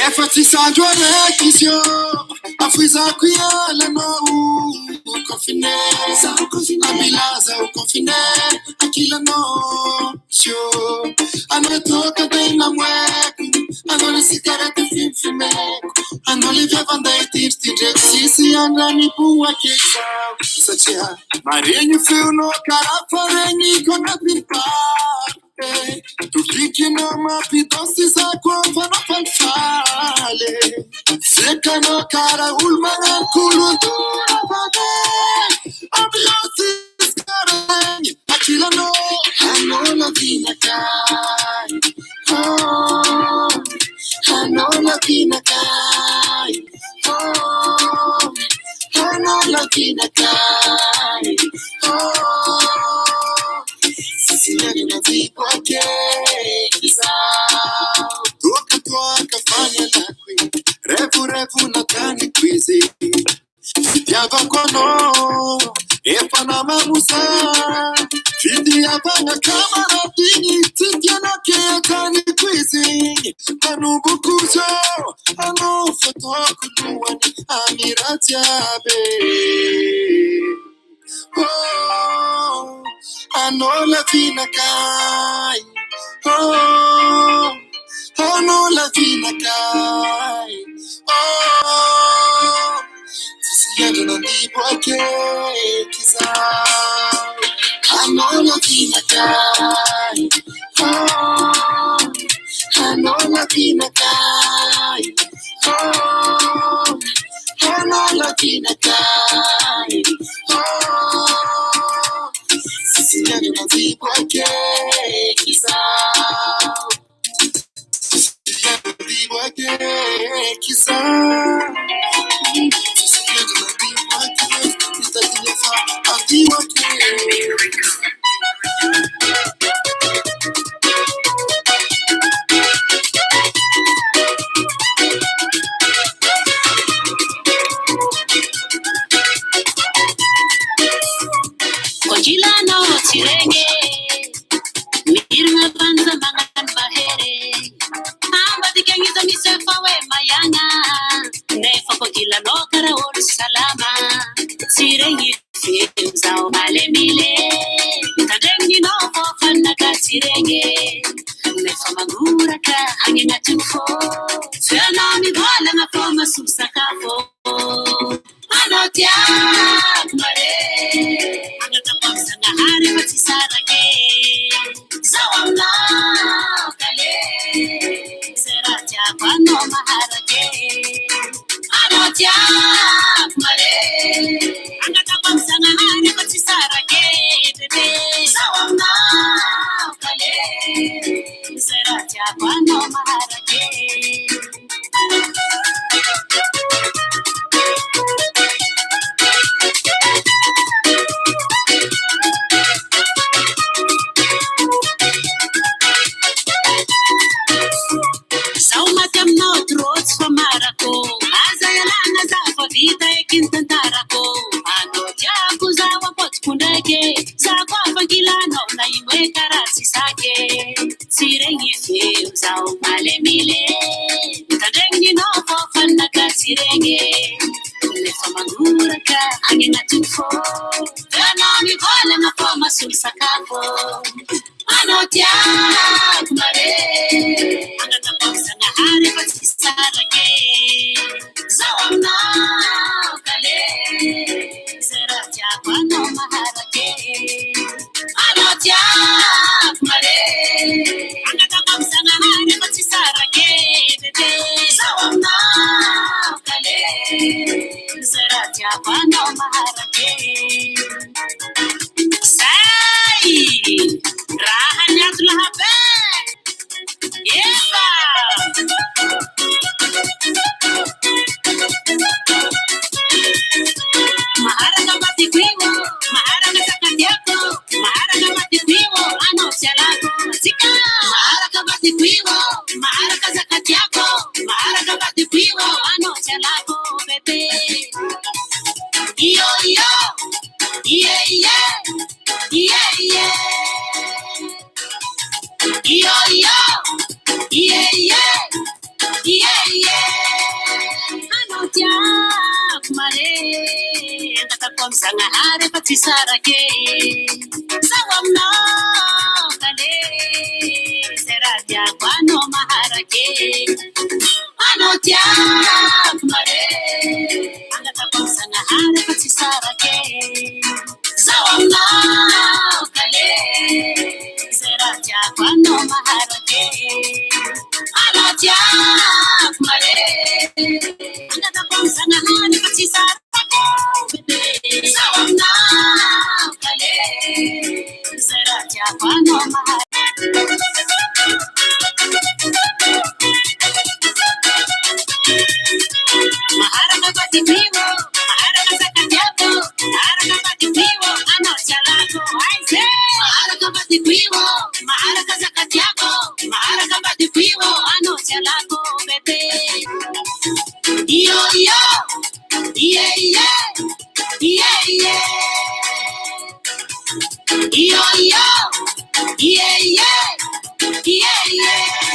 Efatisandro kisio afiza kuyala no confine abilaza confine akila no show anatoka daima mweku anole sigarette fimfime anole vavanda etirti sisi andani buwa kesa sacha marenyu feel no karafareni kona pirpa Tukiki no mapidosi za kwa falfale Seka no kara ulmana kuludura vade Abiosi skarani Akila no Hanola vina kai Oh Hanola vina kai Oh Hanola vina kai Oh Siyani na vipo kisa Toka fanya lakwi Refu na kani kwizi Siyava kono Efa na mamusa Fidi ya banga kama na dini Titia na kea kani kwizi Anu bukuzo Anu foto kuduwani Amirati abe Oh, I know la fina kai. Oh, no la fina kai. Oh, sisi no nipo ake kisa. I know la fina kai. Oh, I know la fina kai. Oh, I know la fina kai. Oh, sisi no nipo ake kisa. harefati sarake sawamna kale seraja kwano maharake anotia mare angata pansana harefati sarake sawamna kale seraja kwano maharake anotia mare angata pansana harefati sarake sawamna kale seraja kwano maharaka pati vivo maharaka sakatiapo maharaka pati vivo anochalako aise maharaka pati vivo maharaka sakatiapo maharaka pati vivo anochalako bebe yo yo yeah yeah yeah yeah yo yo yeah yeah yeah yeah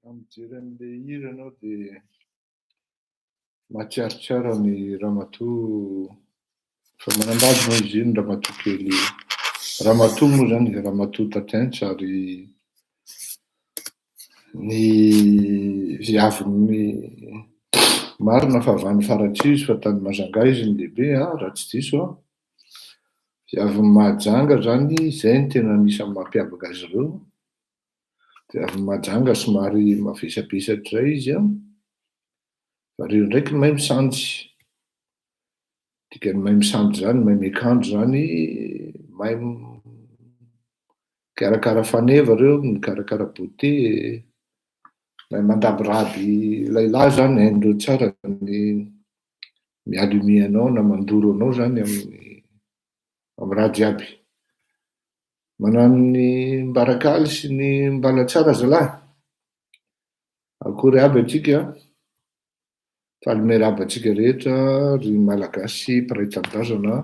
Mijery an'ilay hira anao dia mahatsiarotsiaro ny ramatoa fa manambady moa izy io ny ramatoa kely. Ramatoa moa zany ramatoa Tatentsa ary ny viaviny marina fa avy any Faratsiso fa tany Mazanga izy ny lehibe raha tsy diso a. Viaviny Mahajanga zany izay ny tena anisan'ny mampiavaka azy ireo. Viaviny Mahajanga somary mavesabesatra izay izy a. Fa reo ndraiky ny mahay misanjy. Dikany mahay misanjy zany, mahay miakanjo zany, mahay mikarakara faneva reo, mikarakara beauté, mahay mandabirady lehilahy zany, hain'ireo tsara ny mialumia anao na mandoro anao zany amin'ny raha jiaby. Manano ny mbarakaly sy ny mbalatsara zalahy. Akory aby atsika, faly atsika rehetra, ry malagasy mpiray tanindrazana,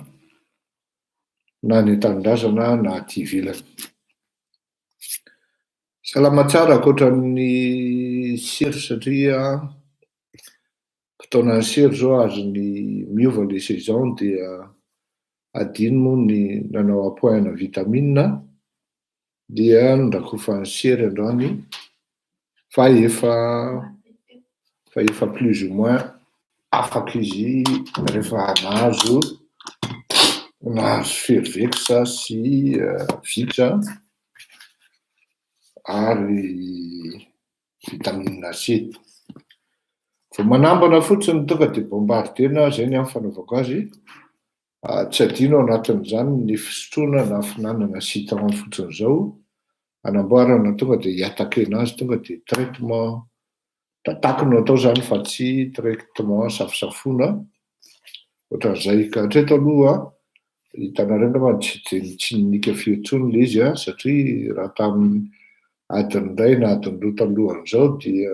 na ny tanindrazana na aty ivelany. Salama tsara ankoatran'ny sery satria fotoana sery zao azony miova le saison dia adino moa ny nanao appoint vitamine dia nondrakofan'ny sery androany fa efa plus ou moins afaka izy rehefa nahazo fervexa sy vixa ary vitamine C. Vao manambana fotsiny tonga dia bombardena zay ny amin'ny fanaovako azy. Tsy adino anatin'izany ny fisotroana na finanana citron fotsiny zao, anamboarana tonga dia hiatakena azy tonga dia traitement tatako no atao zany fa tsy traitement safosafoana ohatran'izay. Ka hatreto aloha hitanareo angamba tsy nika fiotsony le izy satria raha tamin'ny adiny iray na adiny roa talohan'izao dia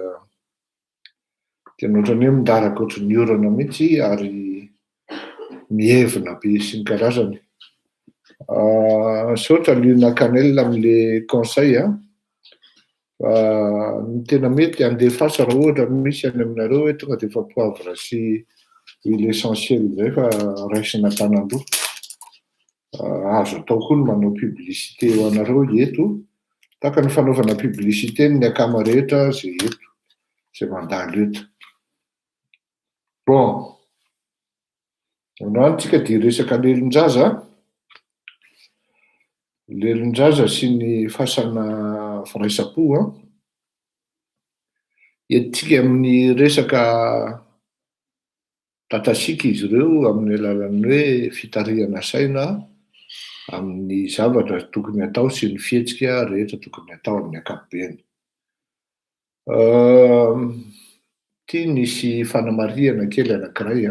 tena ohatran'ny hoe mindaraka ohatran'ny orana mihitsy ary mievina be sy ny karazany. Saotra liona cannelle amin'le conseil fa ny tena mety andefasa raha ohatra misy any aminareo hoe tonga dia efa poivre sy huile essentielle zay fa raisina tanandroa. Azo atao koa ny manao publicité ho anareo eto, taka ny fanaovana publicité ny akama rehetra zay eto, zay mandalo eto. Bon, androany tsika dia resaka Lelon-Jaza. Lelon-Jaza sy ny fasana firaisam-po entintsika amin'ny resaka tatasika izy ireo amin'ny alalan'ny hoe fitarihana saina amin'ny zavatra tokony atao sy ny fihetsika rehetra tokony atao amin'ny ankapobeny. Tia nisy fanamariana kely anankiray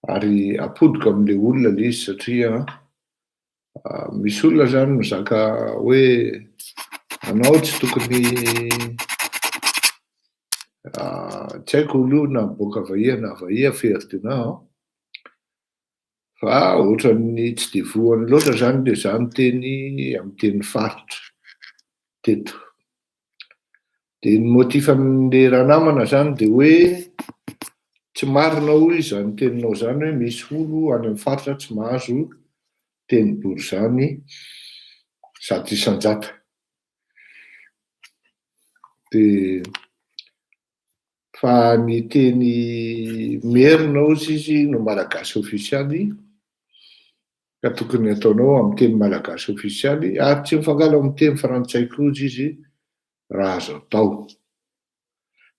ary apodiko amin'ilay olona le izy satria misy olona zany mizaka hoe anao tsy tokony tsy haiko olo na boaka vahia na vahia Ferdinand fa ohatran'ny tsy dia voany loatra zany le zany teny amin'ny teny faritra teto. Dia ny motif amin'le raha namana zany dia hoe tsy marina hoy izany teninao zany hoe misy olo any amin'ny faritra tsy mahazo teny bory zany zato isan-jata. Dia fa ny teny merina ozy izy no malagasy ofisialy ka tokony ataonao amin'ny teny malagasy ofisialy ary tsy mifangalo amin'ny teny frantsay koa izy raha azo atao.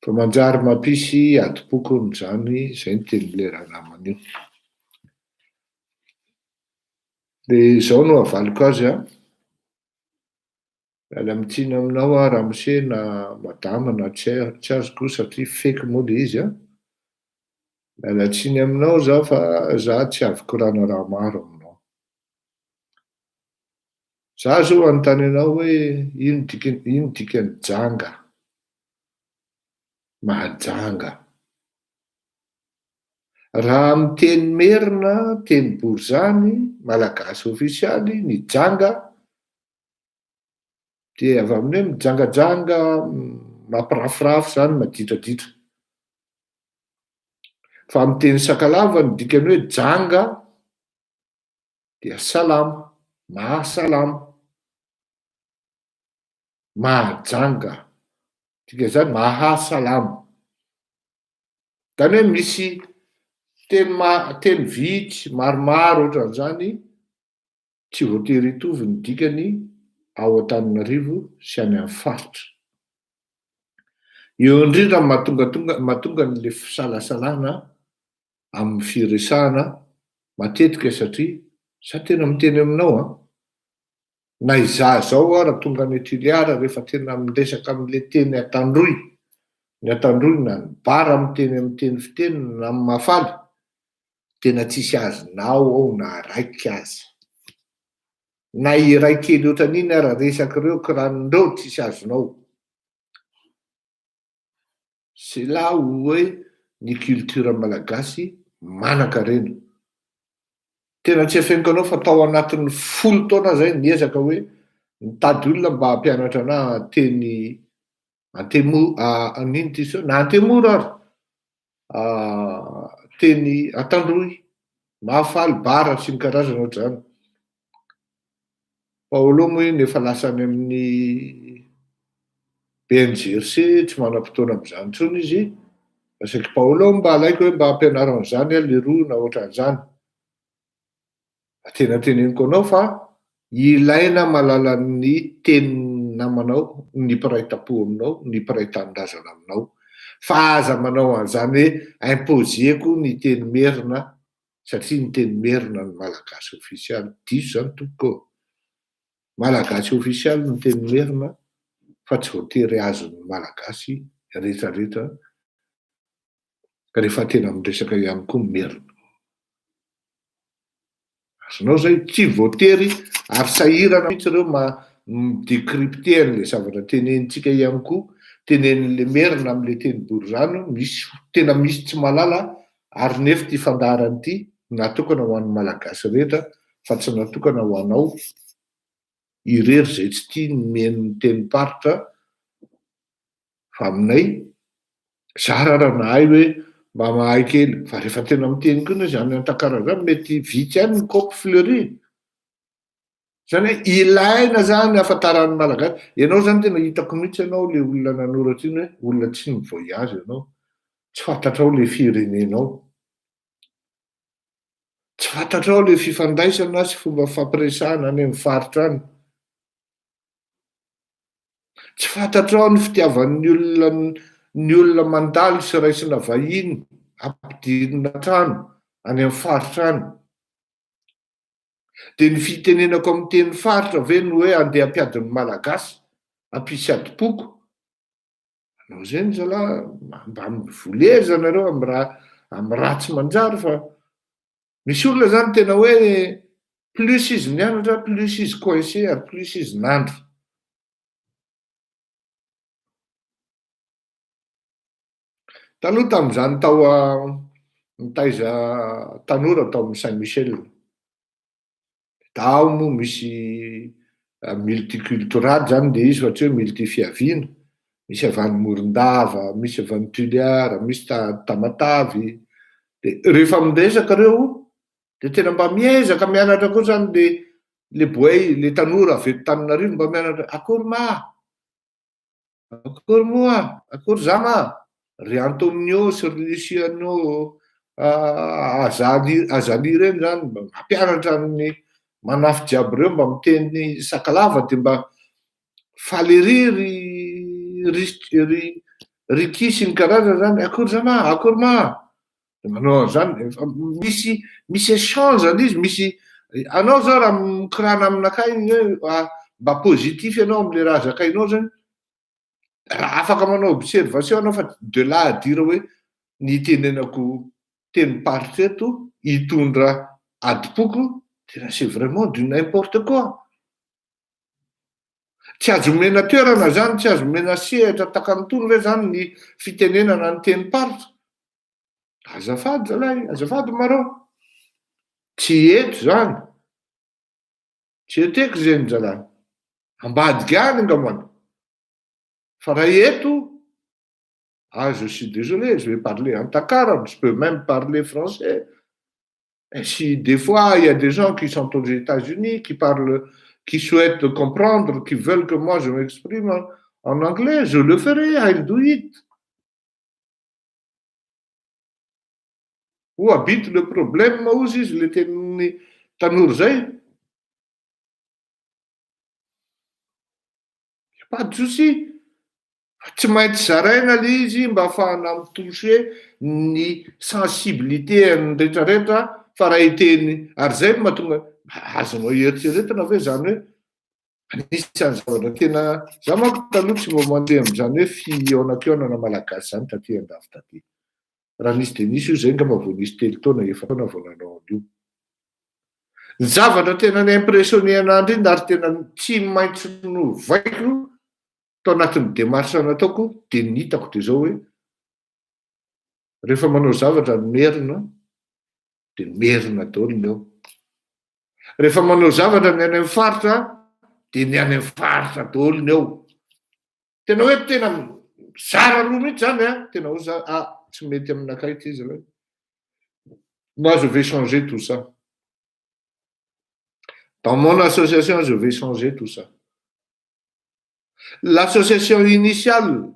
Fa manjary mampisy adi-pokony zany, izay ny tenin'ilay raha namana io. Dia izao no havaliko azy miala mitsiny aminao ramose na madama na tsy azoko satria faiky moa le izy miala tsiny aminao zaho fa zaho tsy avy korana raha maro aminao. Zaho zao anontany anao hoe ino dikany janga, mahajanga. Raha amin'ny teny merina, teny bory zany, malagasy ofisialy, ny janga dia avy amin'ny hoe mijangajanga mampirafirafy zany maditraditra. Fa amin'ny teny sakalava ny dikany hoe janga dia salama, mahasalama, mahajanga, dika zany mahasalama. Zany hoe misy teny vitsy maromaro ohatran'izany tsy voatery hitovy ny dikany ao Antananarivo sy any amin'ny faritra. Eo indrindra mahatonga n'le fisalasalana amin'ny firesahana matetika satria sa tena miteny aminao na izaho zao raha tonga any Toliara rehefa tena miresaka amin'le teny Antandroy, ny Antandroy na ny bara amin'ny teny fiteniny na amin'ny mafaly, tena tsisy azonao ao na raiky aza. Na iray kely ohatran'iny ara resaky ireo koranindreo tsisy azonao. C'est là où hoe ny culture malagasy manan-karena. Tena tsy afeniko anao fa tao anatin'ny 10 taona zay niezaka hoe nitady olona mba hampianatra anahy teny anino ty na Antemoro ary teny Antandroy, mahafaly, bara sy ny karazana ohatr'izany. Paolo moa iny efa lasany amin'ny BNGRC tsy manam-potoana amin'izany intsony izy. Asaky Paolo mba alaiko hoe mba hampianarana an'izany le roa na ohatran'izany. Tena teneniko anao fa ilaina mahalala ny teny namanao, ny mpiray tampo aminao, ny mpiray tanindrazana aminao. Fa aza manao an'izany hoe imposeko ny teny merina satria ny teny merina ny malagasy ofisialy. Diso zany tompoko. Malagasy ofisialy ny teny merina fa tsy voatery azon'ny malagasy rehetrarehetra rehefa tena miresaka ihany koa merina. Azonao zay tsy voatery ary sahirana mihitsy ireo midécrypter an'le zavatra tenenitsika ihany koa, tenen'le merina amin'le teny borizano, tena misy tsy malala ary nefa ty fandaharany ity natokana ho an'ny malagasy rehetra fa tsy natokana ho anao irery zay tsy tia ny mihaino teny paritra. Fa aminay zara raha nahay hoe mba mahay kely, fa rehefa tena miteny koa zany antan-karazany mety vitsy ihany ny coq fleury. Zany hoe ilaina zany ahafantaran'ny malagasy. Ianao zany tena hitako mihitsy ianao le olona nanoratra iny hoe olona tsy nivoyage ianao, tsy fantatrao le firenenao, tsy fantatrao le fifandraisana sy fomba fampiresahana any amin'ny faritra any, tsy fantatrao ny fitiavan'ny olona mandalo sy raisina vahiny ampidirina trano any amin'ny faritra any. Dia ny fitenenako amin'ny teny faritra ve no hoe andeha hampiadiny malagasy hampisy adipoko? Anao zay ny zalahy mba mivoleza nareo amin'ny raha tsy manjary. Fa misy olona zany tena hoe plus izy nianatra, plus izy coincé ary plus izy nandry. Taloha tamin'izany tao nitaiza tanora tao amin'ny Saint-Michel. Tao moa misy multicultural zany le izy fa tsy hoe multifiaviana. Misy avy any Morondava, misy avy any Toliara, misy Tamatavy. Dia rehefa miresaka ireo dia tena mba miezaka mianatra koa zany le boay, le tanora avy eto Antananarivo mba mianatra. Akory ma? Akory moa? Akory za ma? Ry Antonio sy ry Luciano Azali reny zany mba mampianatra ny manafy jiaby ireo mba miteny sakalava dia mba falery ry kisy ny karazana zany. Akory za ma? Akory ma? Manao an'izany misy échange izy, misy anao zao raha mikorana aminakay hoe mba positif ianao amin'le raha zakainao zany, afaka manao observation anao fa de là à dire hoe ny tenenako teny paritra eto hitondra adipoko, tena c'est vraiment du n'importe quoi. Tsy azo omena toerana zany, tsy azo omena sehatra takan'itony ve zany ny fitenenana ny teny paritra? Azafady zalahy, azafady marao, tsy eto zany, tsy eteko zany zalahy, ambadika any angamana. Fa raha eto Ah, je suis désolé, je vais parler en tacaron, je peux même parler français. Et si des fois, il y a des gens qui sont aux États-Unis, qui parlent, qui souhaitent comprendre, qui veulent que moi je m'exprime en anglais, je le ferai, I'll do it. Où habite le problème aussi, je l'étais Tanour Zay. Pas de souci. Tsy maintsy zaraina le izy mba ahafahana mitosy ny sensibilité ny rehetrarehetra fa raha hiteny ary zay mahatonga azonao eritreretina hoe zany hoe anisan'ny zavatra tena za manko taloha tsy mba mandeha am'izany hoe fionankionana malagasy zany taty andafy taty raha nisy de nisy io zay nga mba vo nisy telo taona efa taona vo nanao an'io ny zavatra tena ny impressionné an'andro iny ary tena tsy maintsy no vaiko tao anatin'ny démarche nataoko de nitako de zao hoe rehefa manao zavatra ny merina de merina daholo ny eo rehefa manao zavatra ny any amin'ny faritra de ny any amin'ny faritra daholo ny eo tena hoe tena zara roa mihitsy zany a tena ho za tsy mety aminakay ty izy reo moi je vais changer tout ça dans mon association je vais changer tout ça. L'association initiale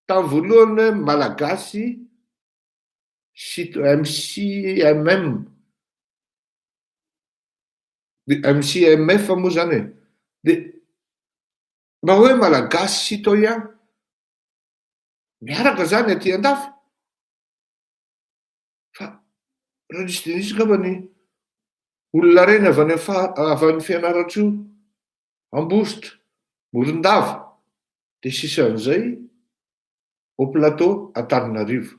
tamin'ny voalohany malagasy MCMM MCMF moa zany e de mba hoe malagasy citoyen miaraka zany aty andafy fa raha nisy de nisy ngamba ny olona reny avy any Fianaratro Ambositra Morondava de sisan'izay au plateau Antananarivo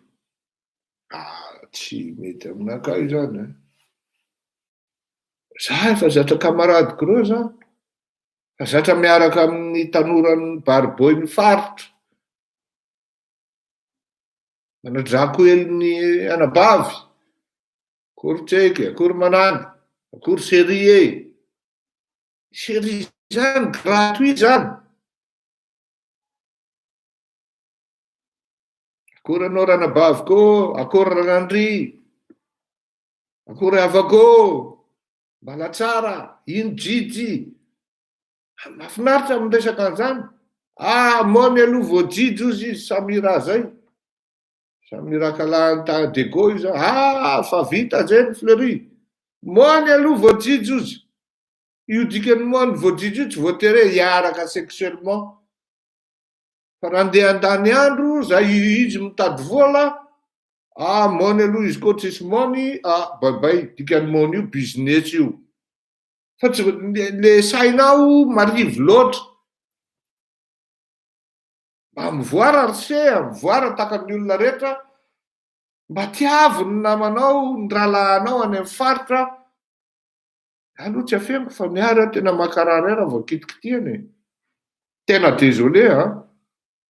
tsy mety aminakay zany a za efa zatra kamaradiko reo za fa zatra miaraka amin'ny tanoran'ny bariboy ny faritra manadrako eliny Anabavy Korotseky Akory Manany Akory Serie Serie zany gratuit zany akory anao Ranabavy ko akory Ranandry akory Avakô Balatsara ino Jijy mahafinaritra miresaka an'izany mony aloha vo jijo izy Samira zay Samira Kalanta Dego izy fa vita zay ny Fleury mony aloha vo jijo izy io dikany mony vo jijo io tsy voatery hiaraka sexuellement fa raha andeha andany andro zay izy mitady vola mony aloha izy koa tsisy mony baibay dikany mony io business io fa tsy le sainao marivy loatra mba mivoara rse mivoara takan'ny olona rehetra mba tiavo ny namanao ny rahalahanao any amin'ny faritra aloha tsy afeniko fa miara tena makarary raha vao kitikitiany tena désolé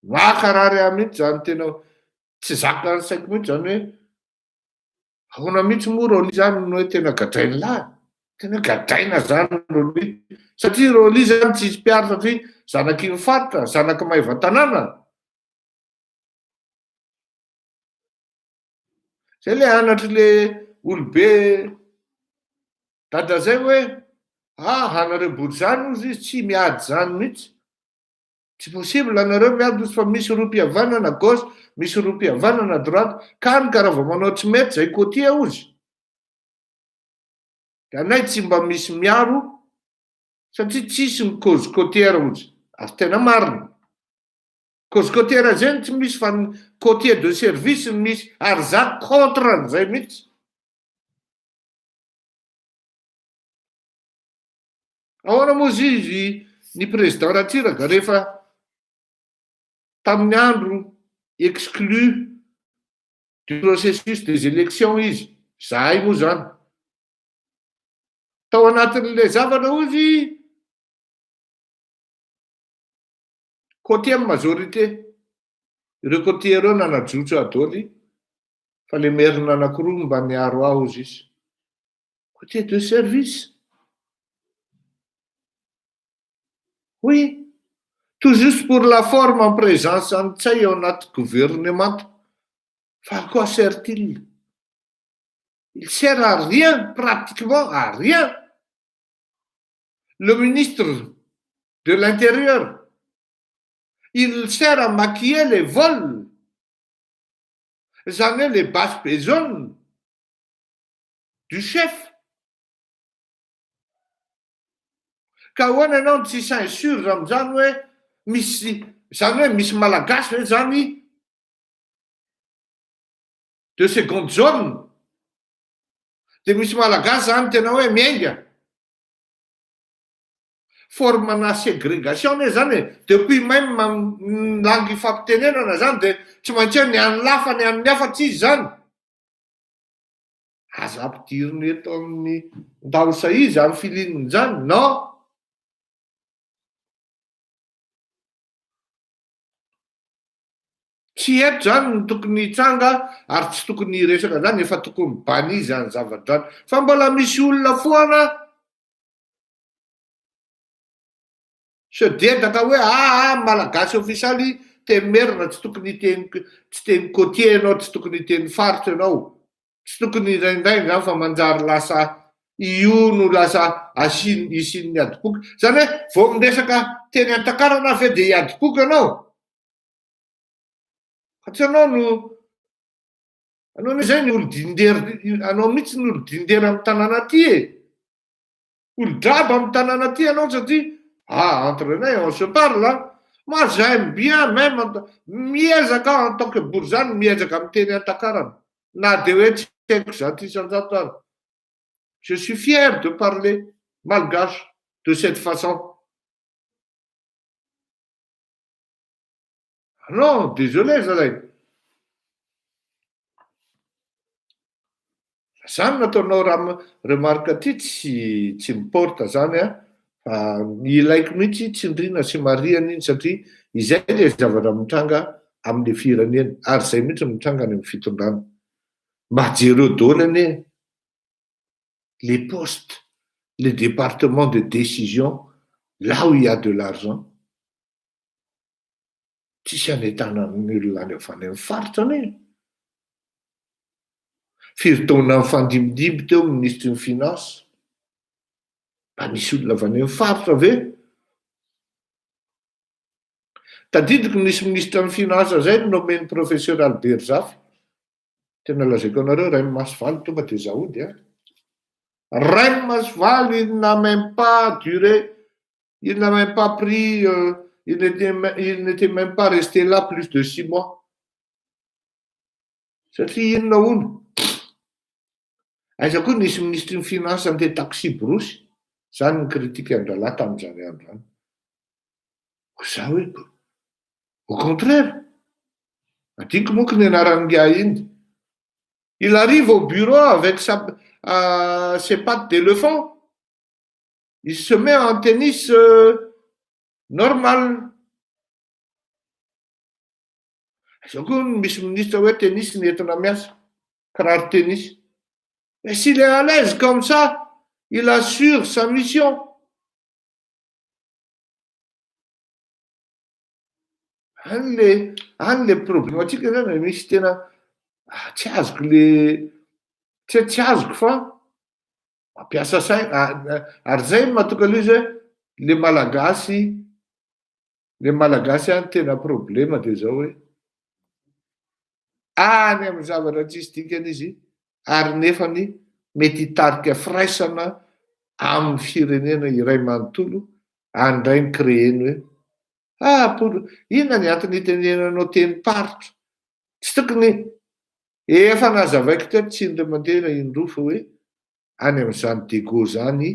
makarary mihitsy zany tena tsy zaka ny saiko mihitsy zany hoe ahoana mihitsy moa rôly zany no hoe tena gadrainy lahy tena gadraina zany rôly satria rôly zany tsisy mpiary satria zanaky ny faritra zanaky maivan-tanàna zay le anatry le olobe dada zay hoe anareo bory zany ozy izy tsy miady zany mihitsy tsy possible anareo miady ozy fa misy roam-pihavanana gauche misy roam-pihavanana droite ka ny karaha vao manao tsy mety zay kotia ozy de anay tsy mba misy miaro satria tsisy ny cause côtière ozy ary tena marina cause côtière zany tsy misy fa ny côtier de service ny misy ary za contre an'izay mihitsy ahoana moa izy ny président Ratsiraka rehefa tamin'ny andro exclu du processus des élections izy zahay moa zany tao anatin'le zavatra ozy côté majorité ireo côté ireo nanajotso adoly fa le merina anankiroa mba niaro aho izy izy côté de service oui tout juste pour la forme en présence Antsay ao anaty gouvernement Fa à quoi sert-il? Il sert à rien, pratiquement à rien. Le ministre de l'Intérieur, il sert à maquiller les vols. J'en ai les basses besognes du chef. Ka hoana ianao tsy censure amin'izany hoe misy zany hoe misy malagasy hoe zany de seconde zone de misy malagasy zany tena hoe miainga formana ségrégation ne zany e depuis même langue fampitenenana zany de tsy maintsy hoe ny an'ny lafa ny amin'ny hafa tsy izy zany aza ampidiriny eto amin'ny ndaosa izy amin'ny filininy zany non. Tsy eto zany ny tokony hitsanga ary tsy tokony resaka zany efa tokony bany zany zavatra zany fa mbola misy olona foana sededaka hoe malagasy ofisaly temerina tsy tokony tsy teny côtier ianao tsy tokony teny faritra ianao tsy tokony indraindray zany fa manjary lasa io no lasa isin'ny adipoky zany hoe vao miresaka teny antakarana ve de iadipoky ianao fa anao zay ny olo dindery anao mihitsy ny olo dindery amin'ny tanàna aty e olo draba amin'ny tanàna aty anao satria entraîneur on se parle moi j'aime bien même miezaka en tant que bourgeois miezaka amin'ny teny antakarana na de hoe tsy haiko zato isan-jato ary je suis fier de parler malgache de cette façon. Non, désolé zalay. Zany nataonao raha remarque aty tsy miporta zany a fa ilaiko mihitsy tsindriana sy mariana iny satria izay le zavatra mitranga amin'ny firenena ary zay mihitsy mitranga any amin'ny fitondrana mba jereo daholo anie les postes les départements de décision là où il y a de l'argent tsisy anetana ny olona any avy any amin'ny faritra anie firy-taona mifandimidimby teo ministre ny finance mba nisy olona avy any amin'ny faritra ve tadidiko nisy ministre ny finance zay nomeny professeur Albert Zafy tena lazaiko anareo Ray Masvaly tonga de zaody a Ray Masvaly il n'a même pas duré il n'a même pas pris il n'était même pas resté là plus de 6 mois satria inona ono aiza koa nisy ministre ny finance andeha taxi brosy zany ny critique andrala tamin'izany andro zany za hoe au contraire adiko monko ny anaran'ny gars iny il arrive au bureau avec ses pattes d'éléphant il se met en tennis normal aiza koa misy ministre hoe tennis ny entina miasa kiraro tennis. Mais s'il est à l'aise comme ça, il assure sa mission. Any le problématique zany misy tena tsy azoko tsy azoko fa mampiasa saina ary zay mahatonga le izy hoe le malagasy any tena problema de zao hoe any amin'ny zavatra tsisy dikany izy ary nefany mety hitarika firaisana amin'ny firenena iray manontolo andray ny créeny hoe inona ny antony itenenanao teny paritra tsy tokony efa nazavaiko teto tsy indray mandeha indroa fa hoe any amin'izany dego zany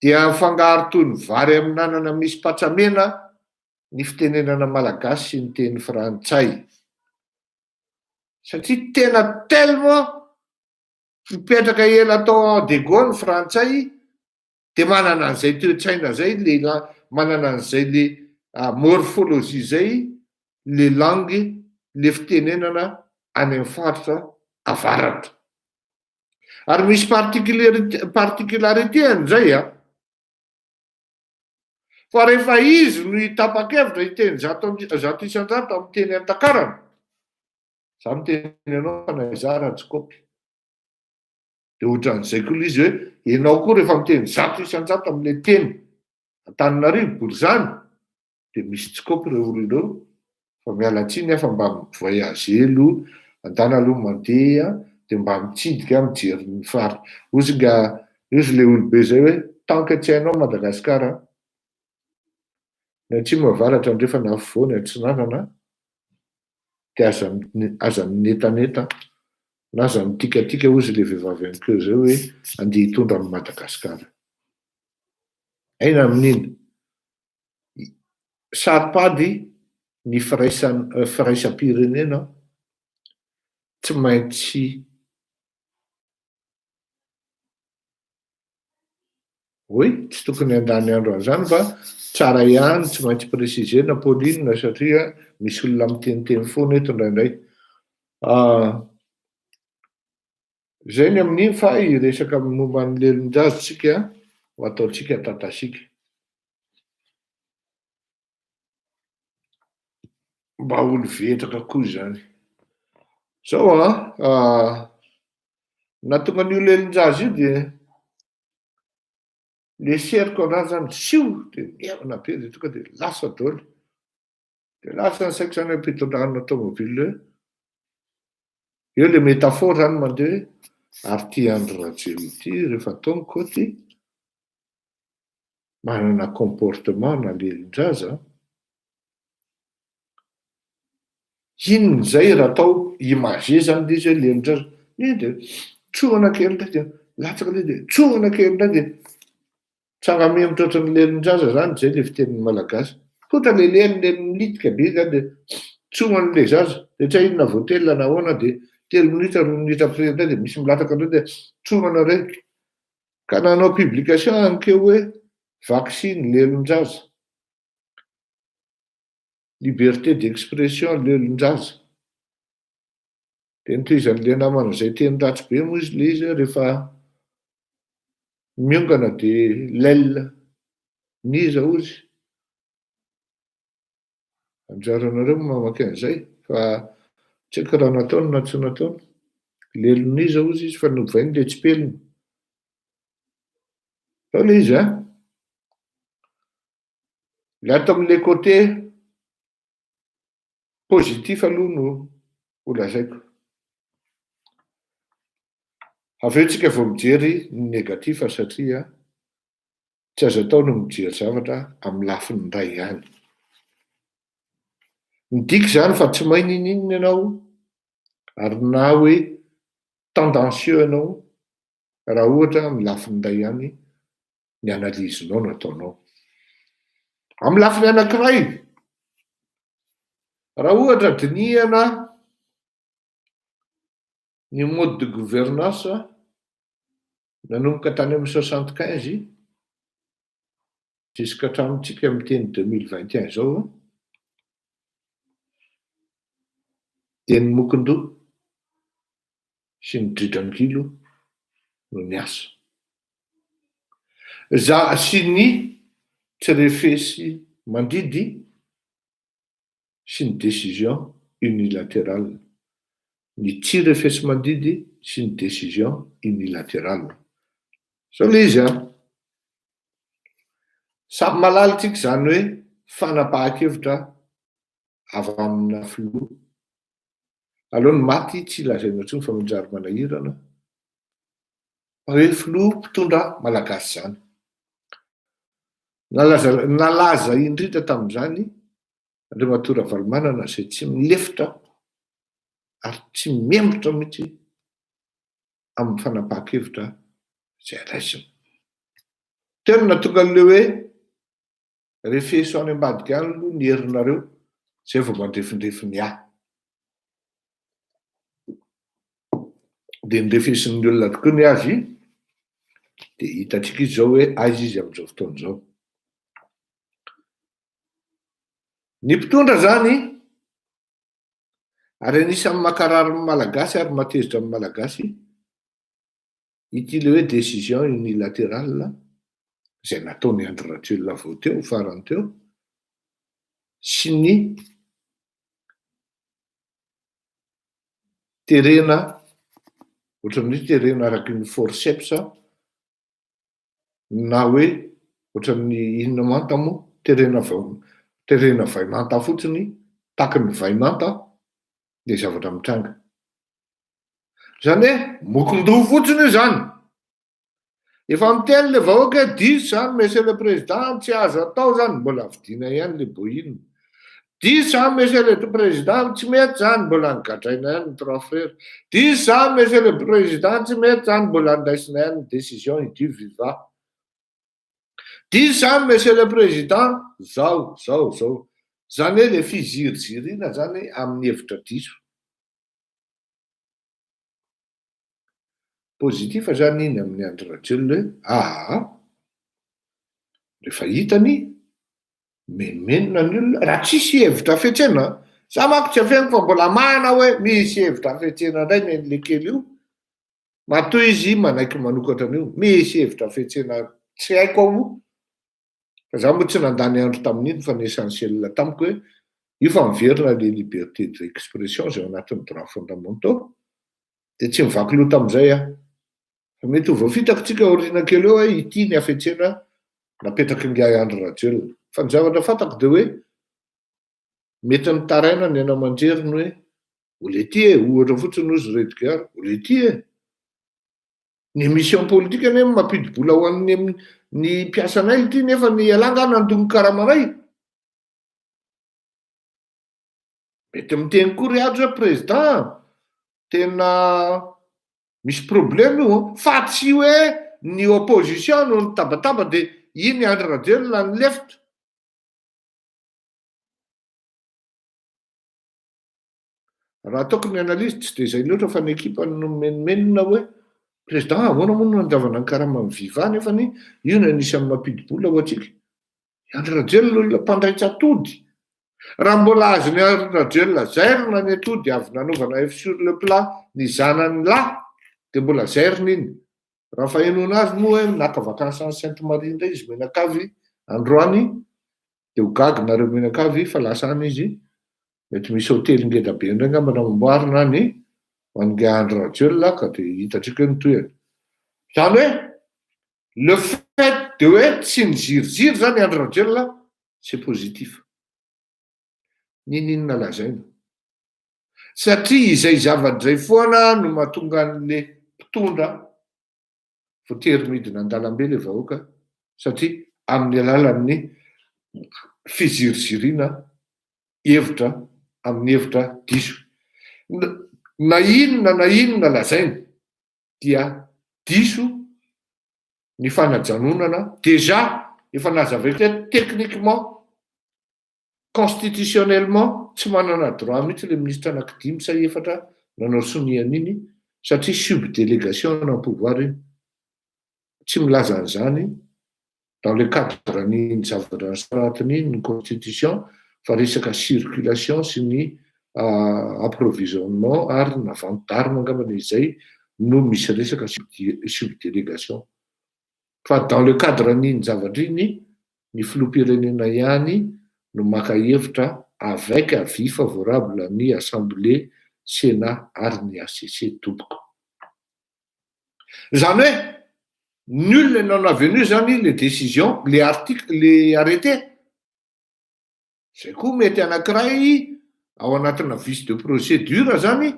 dia mifangaro toy ny vary amin'anana misy patsamena ny fitenenana malagasy sy ny teny frantsay satria tena tellement mipetraka ela tao dego ny frantsay de manana an'izay toetsaina zay manana an'izay le morphologie zay le langue le fitenenana any amin'ny faritra avaratra ary misy particularité an'izay fa rehefa izy no hitapa-kevitra hiteny zato isan-jato amin'ny teny antakarana Za miteny ianao fa naizara tsikopy. De ohatran'izay koa izy hoe ianao koa rehefa miteny 100 isan-jato amin'ilay teny Antananarivo Borizany, de misy tsikopy ireo olona ireo fa miala tsiny afa mba mivoyagely andana aloha mandeha de mba mitsidika mijery ny fary. Ozy le olobe zay hoe tanka tsy hainao Madagasikara ny atsimo avaratra andrefa nafovoany atsinanana de aza minetaneta na aza mitikatika ozy le vehivavy ankeo zay hoe andeha hitondra amin'ny Madagasikara. Aina amin'iny saripady ny firaisam-pirenena tsy maintsy tsy tokony andany andro an'izany fa tsara ihany tsy maintsy précisena Pauline satria misy olona miteniteny foana eto indraindray. Zay ny amin'iny fa iresaka momba ny Lelon-Jaza tsika ho ataotsika tatasika mba olo vetraka koa zany. Zao natonga an'io Lelon-Jaza io de le seriko anazy zany sio de miavana be de tonga de lasa daholo de lasa ny saiko zany ampitondrana tomobile eo le métaphore zany mandeha ary ty andro rajelo ity rehefa taony koty manana comportement na Lelon-Jaza inona zay raha atao image zany le izy hoe Lelon-Jaza de tsohana kely ndray de latsaka le de tsohana kely ndray de tsara memotra ohatran'ny Lelon-Jaza zany zay le fitenin'ny malagasy fotra le leny le militika be zany de tsohan'le zaza de tsy inona voatelona na ahoana de 3 minitra 4 minitra après ndray de misy milatraka ndray de tsohana reny ka nanao publication ankeo hoe vaccine Lelon-Jaza, liberté d'expression Lelon-Jaza de nitoizan'le namana zay teny ratsy be moa izy le izy rehefa miongana de Lelon-Jaza ozy anjaranareo mamaky an'izay fa tsy haiko raha nataony na tsy nataony. Lelon-Jaza ozy izy fa novainy le tsipeliny ao le izy le ato amin'le côté positif aloha no lazaiko. Aveo tsika vao mijery ny negatif satria tsy azo atao no mijery zavatra amin'ny lafiny ray ihany. Midika zany fa tsy mahay ninina ianao ary na hoe tendancieux ianao raha ohatra amin'ny lafiny ray ihany ny analizinao no ataonao. Amin'ny lafiny anankiray raha ohatra dinihana ny mode de gouvernance nanomboka tany amin'ny 75 jusqu'à hatramintsika miteny 2021 zao de ny mokondoha sy ny dridran-gilo no niasa sy ny tsy refesy mandidy sy ny décision unilatérale, ny tsy refesy mandidy sy ny décision unilatérale. Zao le izy samy malalitsika zany hoe fanapahan-kevitra avy amina filoha aloha ny maty tsy lazaina intsony fa manjary manahirana hoe filoha mpitondra malagasy zany nalaza indrindra tamin'izany Andriamatoa Ravalomanana zay tsy milefitra ary tsy membotra mihitsy amin'ny fanapahan-kevitra zay raisiny. Tena tonga an'le hoe refeso any ambadika any aloha ny herinareo zay vao mandrefindrefiny de nyrefesin'ny olona tokoa ny azy de hitatsika izy zao hoe aiza izy amin'izao fotoana izao. Ny mpitondra zany ary anisan'ny makarary ny malagasy ary matezitra amin'ny malagasy ity le hoe décision unilatérale zay nataony Andry Rajoelina vao teo farany teo sy ny terena ohatran'ny terena araky ny forceps na hoe ohatran'ny inona manta moa terena vaimanta fotsiny taky ny vaimanta de zavatra mitranga zany hoe mokondoho fotsiny io zany efa miteny le vahoaka diso zany monsieur le président tsy azo atao zany mbola avidina ihany le bohina diso zany monsieur le président tsy mety zany mbola nigadraina ihany ny trois frères diso zany monsieur le président tsy mety zany mbola andraisina ihany ny décision idu viva diso zany monsieur le président zao zany hoe le fizirizirina zany amin'ny hevitra diso pozitiva zany iny amin'ny andro rajelo hoe rehefa hitany menomenona ny olona raha tsisy hevitra fetsena za mako tsy afeniko fa mbola mana hoe misy hevitra fetsena indray nen'le kely io matoy izy manaiky manokatra an'io misy hevitra fetsena tsy haiko ao fa za moa tsy nandany andro tamin'iny fa ny essentiel tamiko hoe io fa miverina le liberté d'expression zay ao anatin'ny droit fondamentaux de tsy mivaky loha tam'izay fa mety ho voafitako tsika oriana kely eo hoe ity ny afetsena napetraky ngiay andro rajelo fa ny zavatra fantako de hoe mety ny taraina ny anamanjeriny hoe olety ohatra fotsiny ozy redgar olety ny émission politique ane mampidibola ho an'ny ny mpiasanay ity nefa ny alanga nandongo karamaray mety miteny kory azo hoe président tena misy problème io fa tsy hoe ny opposition no nitabataba de iny andro rajelo na ny lefitra raha ataoko ny analyse tsy de zay loatra fa ny ekipa no menomenona hoe président ahoana moa no andavana ny karama ny viva nefa ny io no anisan'ny mampidibola ho atsika andro rajelo olona mpandraitsa atody raha mbola azo ny andro rajelo zairina ny atody avy nanovana f sur le plat ny zanany lahy de mbola zairina iny raha fahenona azy moa hoe naka vakansa ny sainte marie indray izy menakavy androany de ho gagy nareo menakavy fa lasa any izy mety misy hotely ngeda be indray ngamba namamboarina ny ange andro rajelo ka de hitatsika ny toyany zany hoe le fait de hoe tsy niziriziry zany andro rajelo c'est positif ninina lazaina satria izay zavadray foana no mahatonga an'le mpitondra voatery midina an-dalambe le vahoaka satria amin'ny alalan'ny fizirizirina hevitra amin'ny hevitra diso na inona lazaina dia diso ny fanajanonana déjà efa nazavaiko techniquement constitutionnellement tsy manana droit mihitsy le ministre anankidimy sa efatra nanao sonian'iny satria subdélégation na pouvoir iny tsy milaza an'izany dans le cadre ny zavatra saratiny ny constitution fa resaka circulation sy ny approvisionnement ary navantarina angambana izay no misy resaka subdélégation fa dans le cadre ny zavatra iny ny filoham-pirenena ihany no maka hevitra avec avis favorable ny assemblée sénat ary ny ACC toboko zany hoe nul n'en a venu zany les décisions les articles les arrêtés zay koa mety anankiray ao anatina vice de procédure zany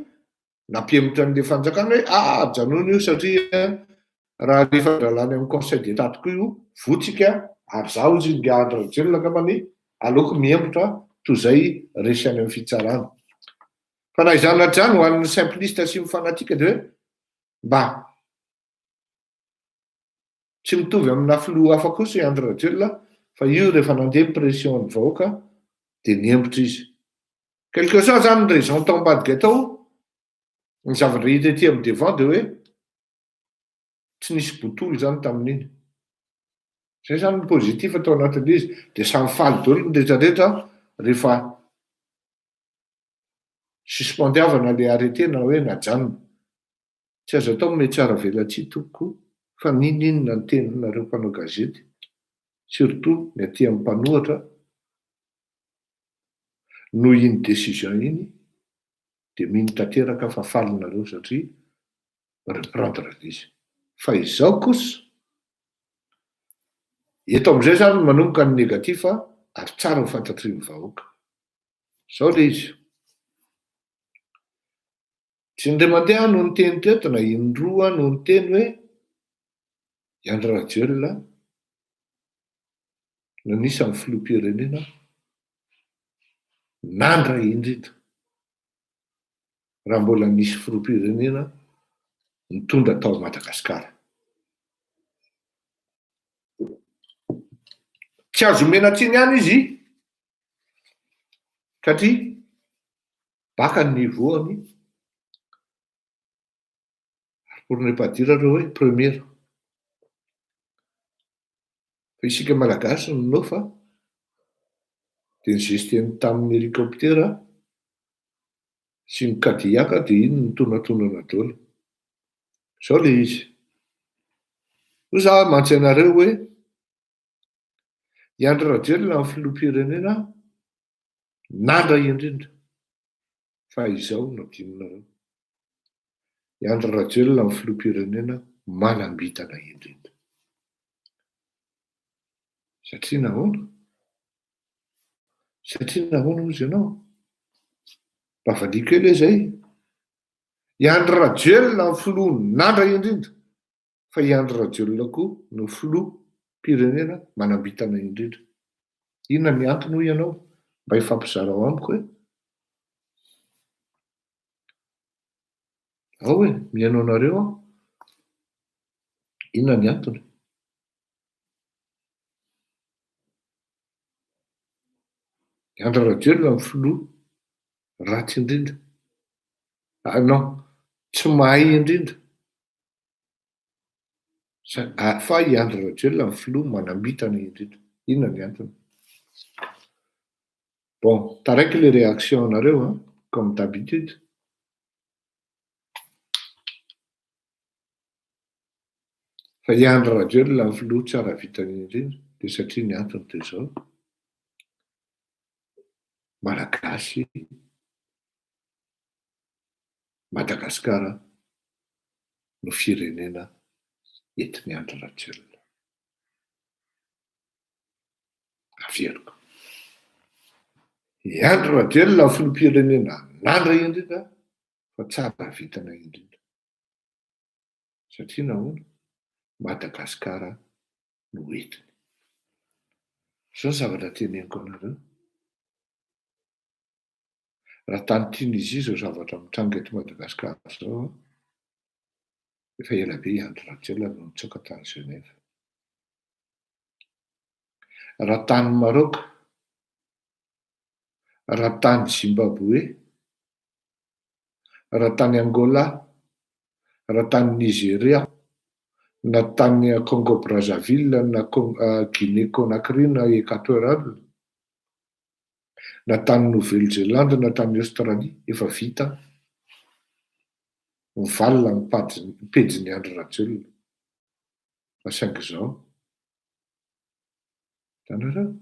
nampiemotra an'le fanjakana hoe janona io satria raha rehefa dralany amin'ny conseil d'état tokoa io votsika ary zaho izy nga andro rajelo angambany aleoko miembotra toy zay resy any amin'ny fitsarana fa na izany hatrany ho an'ny simpliste sy mifanatika de hoe mba tsy mitovy amina filoha hafa kosa andro rajelo fa io rehefa nandeha pression ny vahoaka de niembotra izy quelque soit zany ny raison tambadika tao ny zavatra hita ety amin'ny devant de hoe tsy nisy botolo zany tamin'iny zay zany ny positif atao anatin'izy de samy faly dolo ny rehetrarehetra rehefa suspendiavana le arrêté na hoe najanona tsy azo atao mety tsara velatsy toko fa ninina ny teninareo mpanao gazety surtout ny aty amin'ny mpanohatra no iny décision iny dia mino tanteraka fa falinareo satria reprendre izy. Fa izao kosa eto amin'izay zany manomboka ny negativa ary tsara ny fantatriany vahoaka. Zao le izy. Tsy ndray mandeha no ny teny teto na indroa no ny teny hoe Andry Rajoelina no anisan'ny filoham-pirenena nandray indrindra. Raha mbola nisy filoham-pirenena nitondra tao Madagasikara. Tsy azo menatsiny ihany izy satria baka ny voany pour ne pas dire reo hoe première. Fa isika malagasy no nofa dia nizesteny tamin'ny hélicoptera sy ny kadiaka dia iny nitonatona daholo. Zao le izy. Ho za mantsy anareo hoe Andry Rajoelina amin'ny filoham-pirenena nandray indrindra. Fa izao no adinonareo. Andry Rajoelina amin'ny filoham-pirenena manambitana indrindra. Satria nahoana? Satria nahoana ozy ianao? Bavalia kely zay. Andry Rajoelina amin'ny filoha nandray indrindra. Fa Andry Rajoelina koa no filoham-pirenena manambitana indrindra. Inona ny antony hoy ianao? Mba hifampizara ao amiko hoe ao hoe mihaino anareo aho. Inona ny antony? Andry Rajoelina amin'ny filoha ratsy indrindra. Non, tsy mahay indrindra. Fa Andry Rajoelina amin'ny filoha manambitana indrindra. Inona ny antony? Bon, taraiky les réactions anareo, comme d'habitude. Fa Andry Rajoelina amin'ny filoha tsara vitany indrindra dia satria ny antony toy izao. Malagasy, Madagasikara no firenena entin'ny Andry Rajoelina. Averiko. Andry Rajoelina amin'ny filoham-pirenena nandray indrindra fa tsara vitana indrindra. Satria nahoana? Madagasikara no entiny. Zao zavatra teneniko anareo. Raha tany Tunisie zao zavatra mitranga eto Madagasikara zao, efa ela be Andry Rajoelina no nitsoaka tany Genève. Raha tany Maroc, raha tany Zimbabwe, raha tany Angola, raha tany Nigeria, na tany Congo Brazzaville, na Guinée Conakry, na Équatorial, na tany Nouvelle-Zélande, na tany Australie, efa vita mivalina ny pejin'ny Andry Rajoelina. Fa saingy izao, tanareo,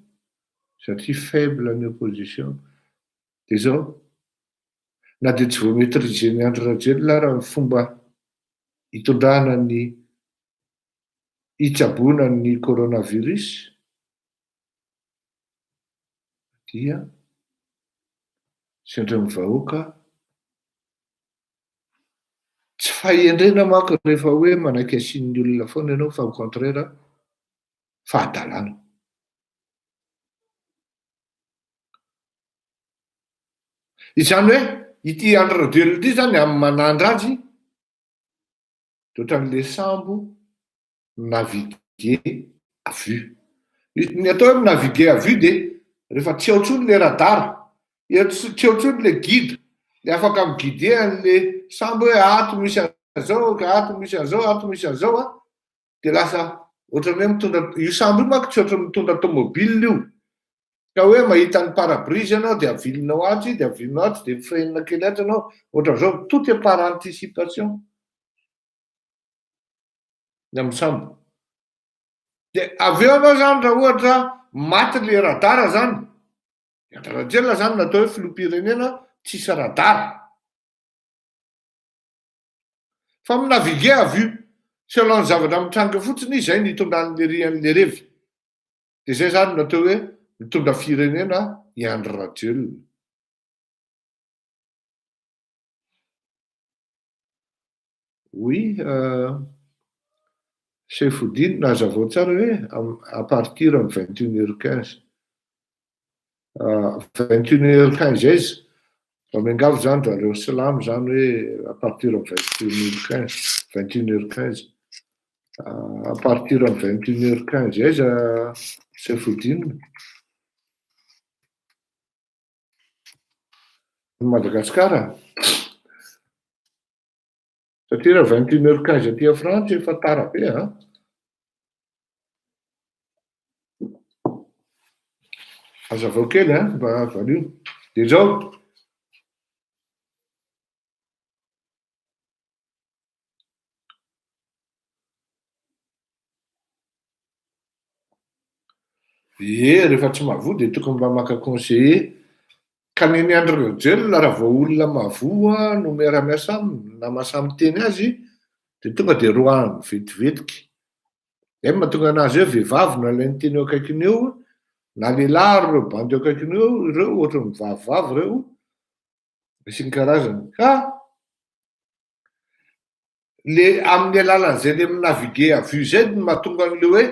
satria faible ny opposition, dia izao, na dia tsy voametrizen'ny Andry Rajoelina raha ny fomba hitondrana ny hitsaboana ny coronavirus, dia sendra mivahoaka tsy fahendrena manko rehefa hoe manaiky asian'ny olona foana ianao fa au contraire fahadalàna. Izany hoe ity Andry Rajoelina ity zany amin'ny manandra azy dia ohatran'le sambo naviguer à vue. Ny atao hoe naviguer à vue dia rehefa tsy ao intsony le radara, tsy ao intsony le guide, le afaka miguidehan'le sambo hoe ato misy an'izao, ato misy an'izao, ato misy an'izao a, dia lasa ohatran'ny hoe mitondra io sambo io manko tsy ohatran'ny mitondra tomobile io. Ka hoe mahita ny pare-brise ianao dia avilinao atsy, dia avilinao atsy, dia freine kely atsy ianao, ohatran'izao, tout est par anticipation. Ny amin'ny sambo. Dia avy eo anao zany raha ohatra maty le radara zany, Andry Rajoelina zany natao hoe filoham-pirenena tsisy radara. fa minavige avy io selon ny zavatra mitranga fotsiny izay nitondran'le rian'le revy de zay zany natao hoe mitondra firenena iandro rajelona. Oui, Saifoudine nazavao tsara hoe à partir am 21h15 21h15 izy fa miangavo zany zareo silamo zany hoe à partir am 21h15 21h15 à partir am 21h15 aiza Saifoudine Madagasikara satria raha 21h15 aty Frantsa efa tara be a hazavao kely a mba valio de zao rehefa tsy mahavoa de tokony mba maka conseiller ka neny andro rajelona raha vao olona mavoa no miara-miasa aminy na mahasamiteny azy de tonga de roa andro vetivetiky zay mahatonga anazy hoe vehivavy na ilay nyteny eo akaikiny eo na lehilahy reo bandy eo akaikiny eo ireo ohatra mivavivavy reo sy ny karazany ka le amin'ny alalan'izay le minavige avy zay no mahatonga an'le hoe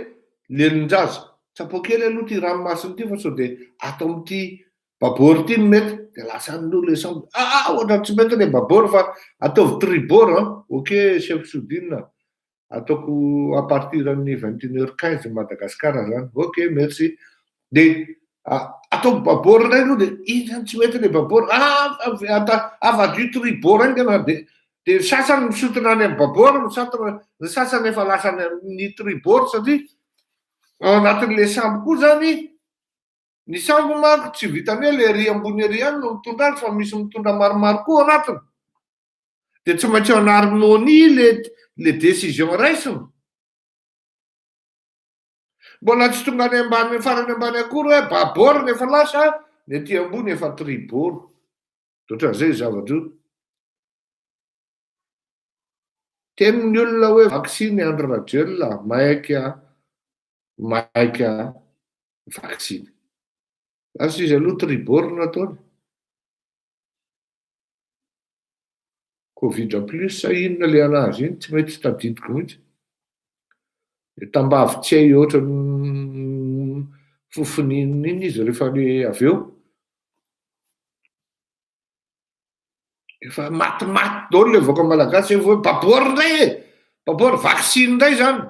Lelon-Jaza tsapo kely aloha ty ranomasiny ty fa sao de atao am'ty babory ty no mety de lasa n'olo le sambo ohatra tsy mety le babory fa ataovy tribord ok chef Soudine ataoko à partir amin'ny 21h15 Madagasikara zany ok merci de ataoko babory ray aloha de iny zany tsy mety le babory avadio tribord any tena de sasany misotona any amin'ny babory ny sasany efa lasany amin'ny tribord satria ao anatin'le sambo koa zany ny sambo mako tsy vitany hoe le ry ambony ery any no mitondra azy fa misy mitondra maromaro koa anatiny de tsy maintsy ao an'harmonie le décision raisiny mbola tsy tonga any ambany farany ambany akory hoe babory nefa lasa ny aty ambony efa tribord ohatran'izay zavatra io tenin'ny olona hoe vaksiny andro rajelona maika vaksiny lasa izy aloha tribord nataony covid plus sa inona le anazy iny tsy mety tadidiko mihitsy de tambavy tsy hay ohatra fofonininy iny izy rehefa le avy eo efa matimaty daholo le vaoaka malagasy efa hoe babory indray babory vaksiny indray zany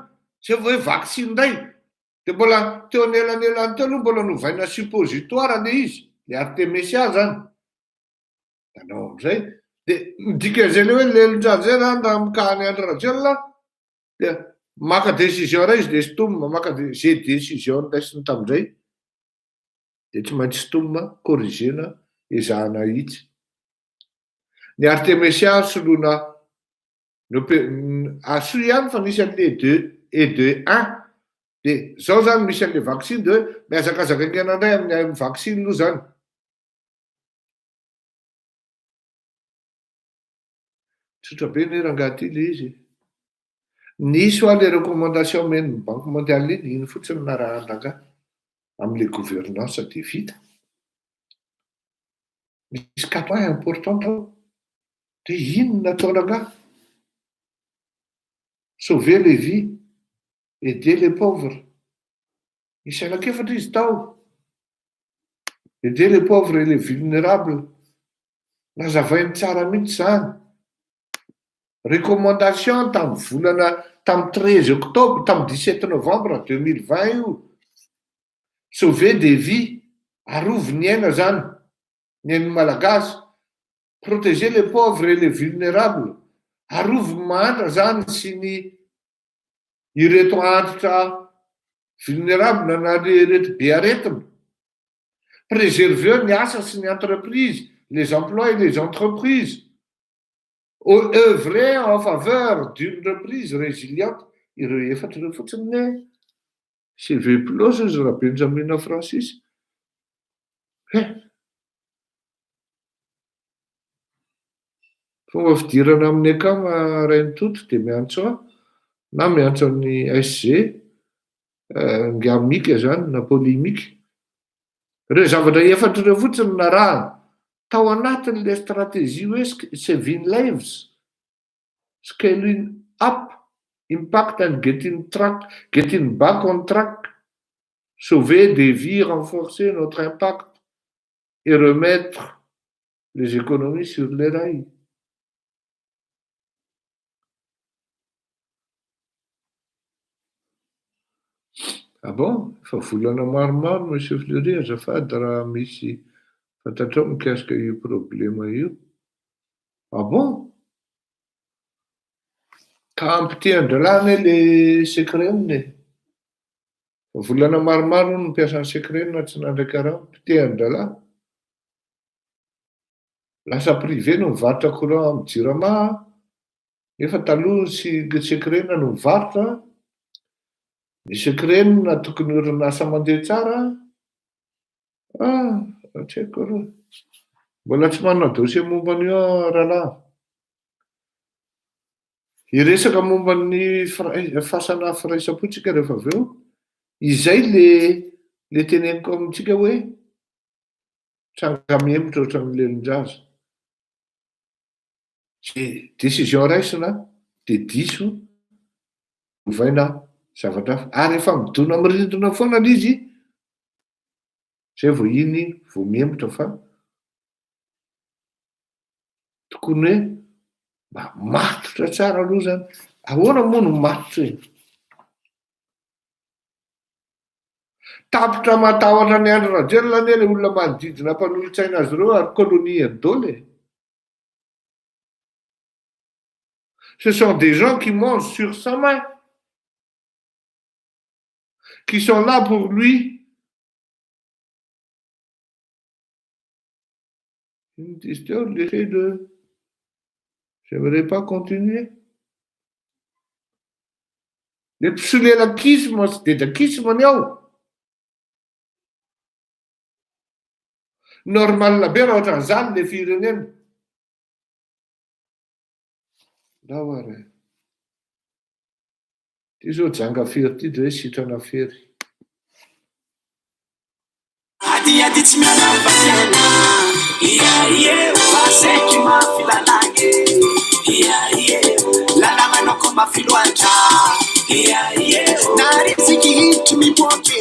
tsy efa hoe vaksiny indray de mbola teo anelanelany teo aloha mbola novaina suppositoire le izy le artemisia zany anao am'izay de midika zay le hoe Lelon-Jaza zay zany raha mikahany andro rajelona de maka décision ray izy de stomma maka zay décision niraisiny tam'izay de tsy maintsy stomma corrigena ezahana hitsy ny artemisia soloina asoa ihany fa misy an'le E2 de zao zany misy an'le vaksiny de hoe miazakazaka ingana indray amin'ny vaksiny aloha zany tsotra be ny rangahy le izy nisy ho le recommandation men'ny banque mondiale iny fotsiny na raha andrangah amin'le gouvernance de vita misy 4 points important tao de ino natao rangahy sauver les vies aider les pauvres misy anakefatra izy tao aider les pauvres et les vulnérables nazavainy tsara mihitsy zany recommandation tamin'ny volana tamin'ny 13 octobre tamin'ny 17 novembre 2020 io sauver des vies arovy ny aina zany ny ain'ny malagasy protéger les pauvres et les vulnérables arovy mandra zany sy ny ireto antitra vulnérable na reto be aretina préserver ny asa sy ny entreprise les emplois et les entreprises œuvrer en faveur d'une reprise résiliente ireo efatra ireo fotsiny ne CV plus izy raha Benjamin Francis Fomba fidirana amin'ny akama Raintoto dia miantso na miantso amin'ny SG ngamika zany na polémique. Ireo zavatra efatra ireo fotsiny na raha tao anatin'ilay stratégie hoe Seven Lives, Scaling Up, Impact and getting back on track, sauver des vies, renforcer notre impact et remettre les économies sur les rails. Ah bon? Efa volana maromaro monsieur Fleury azafady raha misy fantatrao mikasika io problema io. Ah bon? Ka ampiti-andrelana le secret aminy. Volana maromaro no mipiasa ny secret na tsy nandraika raha ampiti-andrelana. Lasa privé no mivarotra courant amin'ny Jirama, nefa taloha sy secret no mivarotra. Ny secret na tokony orinasa mandeha tsara. Tsy haiko aloha. Mbola tsy manana dossier momba an'io rahalahy. Iresaka momba ny fasana firaisapotsika rehefa avy eo. Izay le teneniko amintsika hoe tranga miemotra ohatran'ny Lelon-Jaza. Décision raisina dia diso ovaina zavatra hafa. Ary efa midona amin'ny rindrina foana izy zay vao iny vao miemotra fa tokony hoe mba matotra tsara aloha zany. Ahoana moa no matotra e? Tapitra matahotra ny andro rajela anie le olona manodidina mpanolontsaina azy ireo ary colonie Ndole. Ce sont des gens qui mangent sur sa main, qui sont là pour lui. Une question l'effet de j'aimerais pas continuer. Le psolelakisme sy dedakisme ny ao. Normal be raha ohatran'izany le firenena. Laoare. Ty zao janga fery ty de hoe sitrana fery. Adi tsy miaraka fiaina. Vaseky mafilalage. Lalagna ko mafiloatra. Nariziki hito mipoke.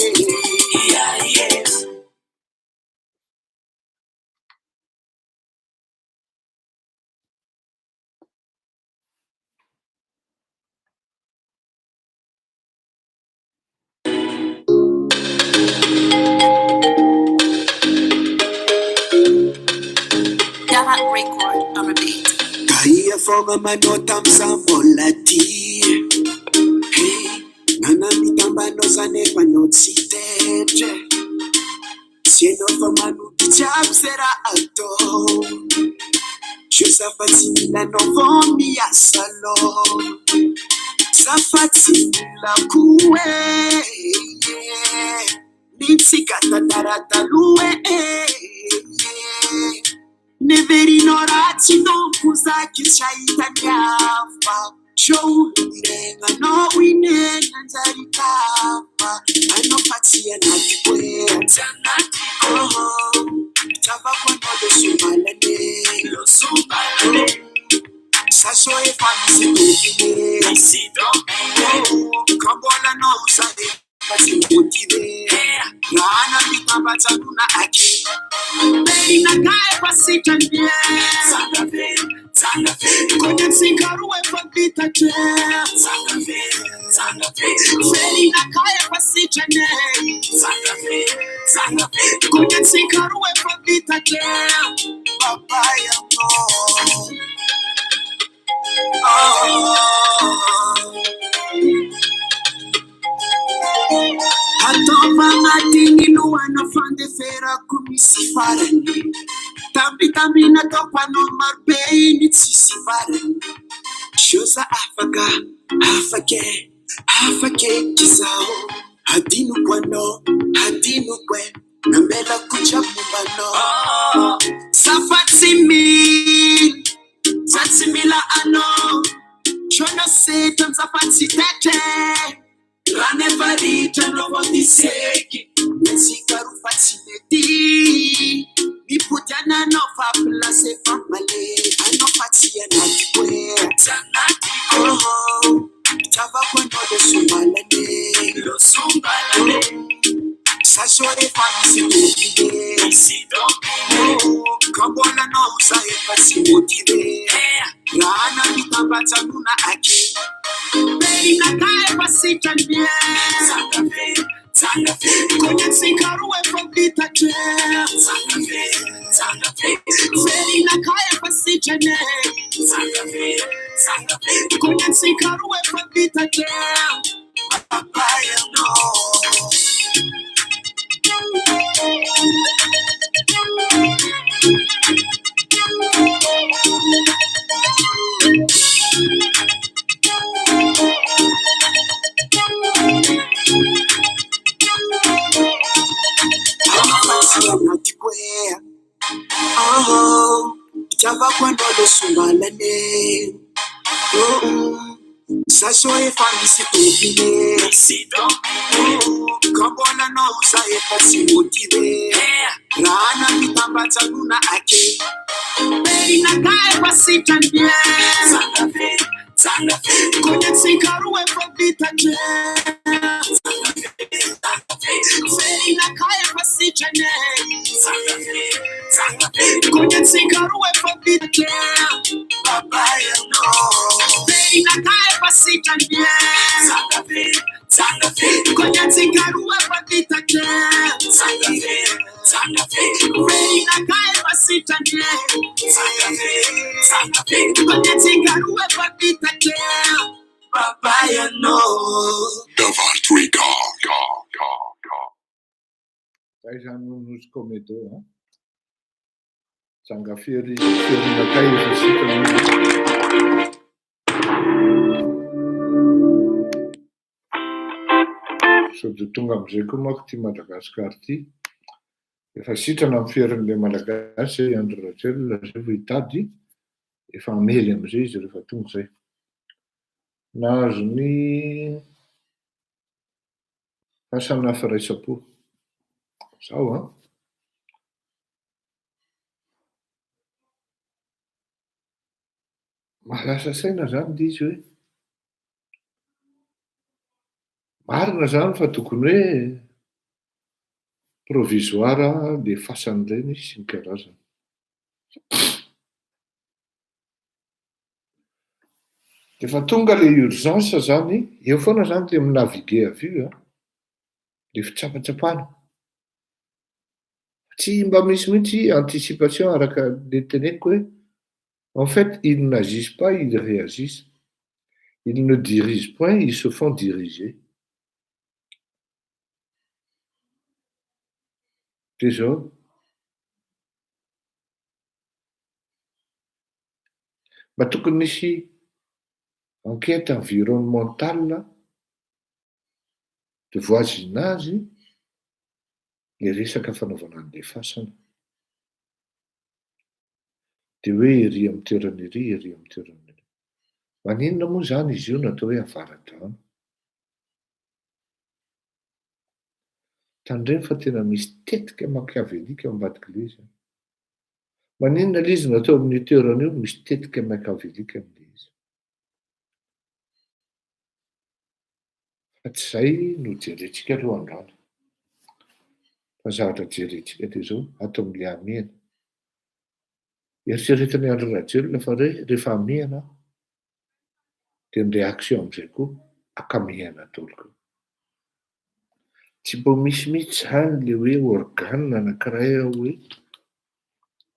Fonga manota msambolati. Nana mitambano zane kwa notsiteje. Sieno famanu kichapsera alto. Shusafati la novomi ya salon. Safati la kuwe. Nitsikata tarata luwe. Neverino rati non kuzaki chaitaniafa. Show irenga no winenga nzarikafa. Ano patia na kikwe tanati tava kwa lo sumbalane saso e famisi tukine si domene kambola no usade pasi motive rana mitamba tanuna aki Berina kae pasita nie Sanga fe Kwenye msingaruwe fapita che Sanga fe Berina kae pasita nie Sanga fe Kwenye msingaruwe fapita che Papaya mo Atova matini luana fande fera kumisi farani Tambi na topa no marbei ni tsisi farani Shoza afake kizao Hadinu kwano, hadinu kwe Nambela kucha mubano Safati systems afatsitete ranefaritra novotiseky nesikarofatsinety mipody ananao faplase fambale anao fatsianatykoe javako anao losombalane sasore famisidomine kambolanao saefasimotive rana mitambatsanona ake Inakae pasitanie Konyatsikaruwe fabita je Inakae pasitanie Konyatsikaruwe fabita je Papaya no Java kwando losumbalane Saso e famisi topine Kambola no usa e fasi motive Rana mitambata luna ake Inakae pasitanie Konyatsikaruwe fabita je Inakae pasitanie Konyatsikaruwe fabita je Papaya no Inakae pasitanie Konyatsikaruwe fabita je Inakae pasitanie Konyatsikaruwe fabita je Papaya no Zij zijn ons comedor. Sangafiri, Nakay, Sode tonga amizay koa manko ty Madagasikara ty. Efa sitrana amin'ny fiaran'ilay Malagasy Andry Rajoelina zay vao hitady, efa amely amizay izy rehefa tonga zay. Nahazo ny fasana firaisam-po. Zao an. Mahalasa saina zany dia izy hoe marina zany fa tokony hoe provisoire le fasan'ireny sy ny karazany. Efa tonga le urgence zany, eo foana zany le minaviguer avy io le fitsapatsapana. Tsy mba misy mihitsy anticipation araka le teneniko hoe en fait ils n'agissent pas, ils réagissent. Ils ne dirigent point, ils se font diriger. Déjà, mba tokony misy enquête environnementale de voisinage le resaka fanaovana an'ilay fasana. Dia hoe ery amin'ny toerana ery, ery amin'ny toerana ery. Maninona moa zany izy io natao hoe avara-drano? Tandremo fa tena misy tetika machiavélika ao ambadik'ilay izy. Maninona ilay izy natao amin'ny toerana io misy tetika machiavélika amin'ilay izy. Fa tsy izay no jerentsika aloha androany. Fa zavatra jerentsika dia zao ato amin'ilay amiana. Eritreretany Andry Rajoelina fa rehefa amiana dia ny réaction amin'izay koa akamiana daholo. Tsy mbo misy mihitsy zany le hoe organe anankiray hoe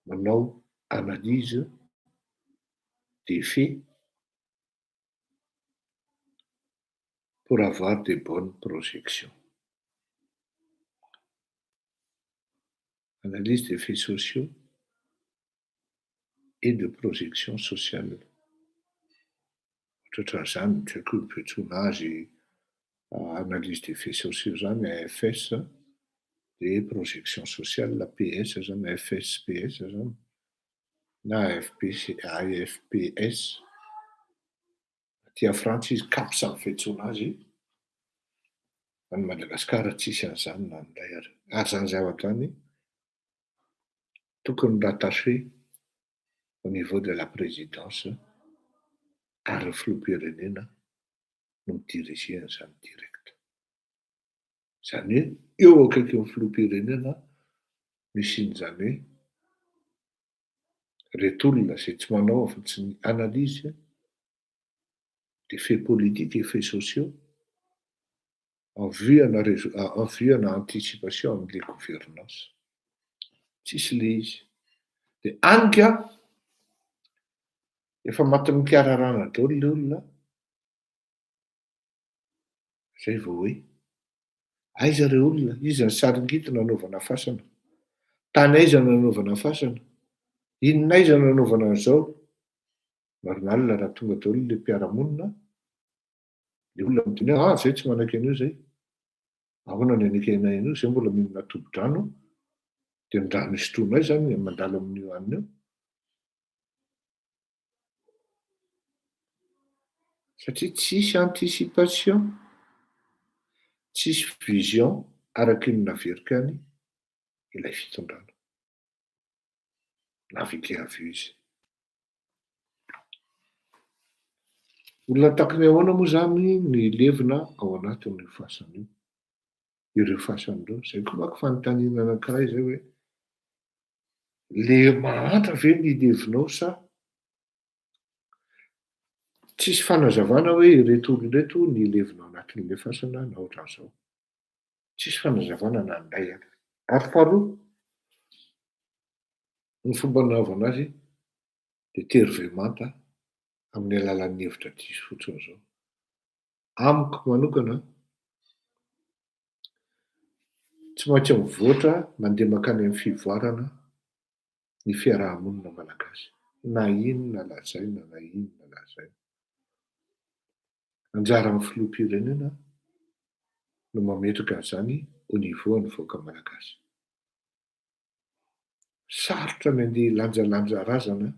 manao analyse des faits pour avoir de bonnes projections. Analyse des faits sociaux et de projection sociale. Ohatran'izany tsy haiko ny fiantsoana azy analyse des faits sociaux zany AFS, dia projection sociale PS zany FSPS zany na AFPS. tia frantsa izy kapsa ny fiantsoana azy any Madagasikara tsisy an'izany na nindray ary zany zavatra any tokony rattaché au niveau de la présidence ary ny filoham-pirenena no midiriger an'izany direct. Izany hoe eo akaiky ny filoham-pirenena misian'izany hoe reto olona izay tsy manao afa-tsy ny analyse des faits politiques et faits sociaux en vue na anticipation amin'ilay gouvernance. Tsisy le izy. Dia anika efa maty mikararana daholo ilay olona zay vao hoe aiza reo olona, iza ny saringito nanaovana fasana, tany aiza nanaovana fasana, inonaiza nanaovana an'izao. Normalina raha tonga daholo ilay mpiara-monina, le olona miteny hoe zay tsy manaiky an'io zay, ahoana ny anaiky anay an'io, zay mbola mihinana tobo-drano, dia ny rano isotroanay zany mandalo amin'io hanina io. Satria tsisy anticipation, tsisy vision araky ny naverika any ilay fitondrana. Navike avy eo izy. Olona tahaka ny ahoana moa zany ny levina ao anatin'io fasana io, ireo fasana ireo. Zay koa manko fanontaniana anankiray zay hoe le mahantra ve ny levinao sa tsisy fanazavana hoe ireto olona ireto ny levinao anatin'ilay fasana na ohatran'izao. Tsisy fanazavana na nindray ary. Ary faharoa, ny fomba nanaovana azy dia tery manta amin'ny alalan'ny hevitra diso fotsiny izao. Amiko manokana tsy maintsy mivoatra mandeha mankany amin'ny fivoarana ny fiarahamonina malagasy. Na inona lazaina na inona lazaina. Anjaran'ny filoham-pirenena no mametraka an'izany au niveau an'ny vahoaka malagasy. Sarotra ny andeha lanjalanja razana,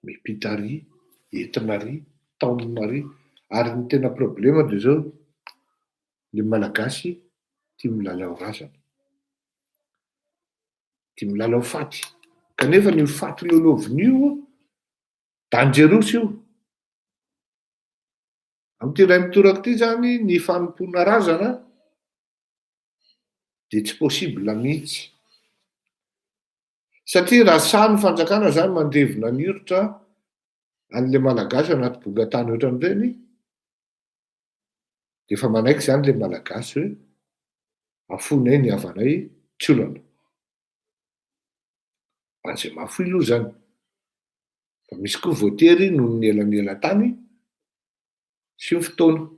miampita ary, entina ary, taonina ary, ary ny tena problema dia zao ny malagasy tia milalao razana, tia milalao faty, kanefa ny faty lolovin'io dangerous io. Amin'ity ray mitoraka ity zany ny fanompoana razana dia tsy possible mihitsy. Satria raha sahy ny fanjakana zany mandevona ny horotra an'ilay malagasy anaty bonga-tany ohatran'ireny, dia efa manaiky zany ilay malagasy hoe afonay ny havanay tsy olana. An'izay mahafoy aloha zany. Fa misy koa voatery noho ny elan'elan-tany sy ny fotoana.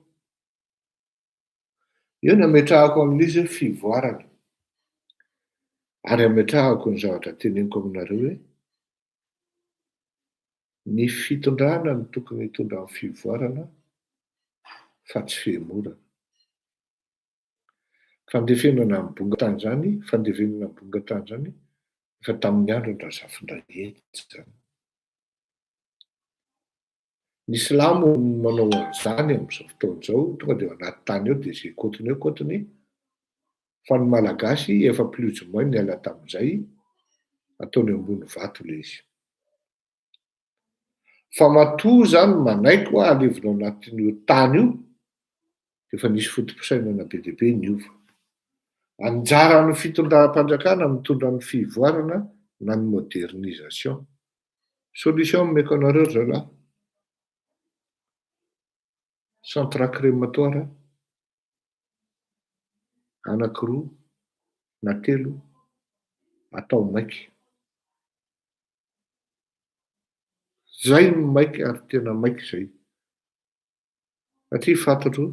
Eo no ametrahako amin'izy hoe fivoarana. Ary ametrahako ny zavatra teneniko aminareo hoe ny fitondrana no tokony hitondra amin'ny fivoarana fa tsy fihemorana. Fandevenana amin'ny bonga-tany zany, fandevenana amin'ny bonga-tany zany efa tamin'ny andron'ny Razafindranety zany. Ny silamo manao an'izany amin'izao fotoana izao, tonga dia ao anaty tany ao dia izay kotony eo kotony, fa ny malagasy efa plus ou moins niala tamin'izay, ataony ambony vato ilay izy. Fa matoa zany manaiky hoe alevina ao anatin'io tany io, dia efa nisy fotom-pisainana be dia be niova. Anjaran'ny fitondram-panjakana mitondra ny fivoarana na ny modernisation. Solution meko anareo zalahy. Centre crématoire anankiroa na telo atao maiky. Zay no maiky ary tena maiky zay. Satria fantatro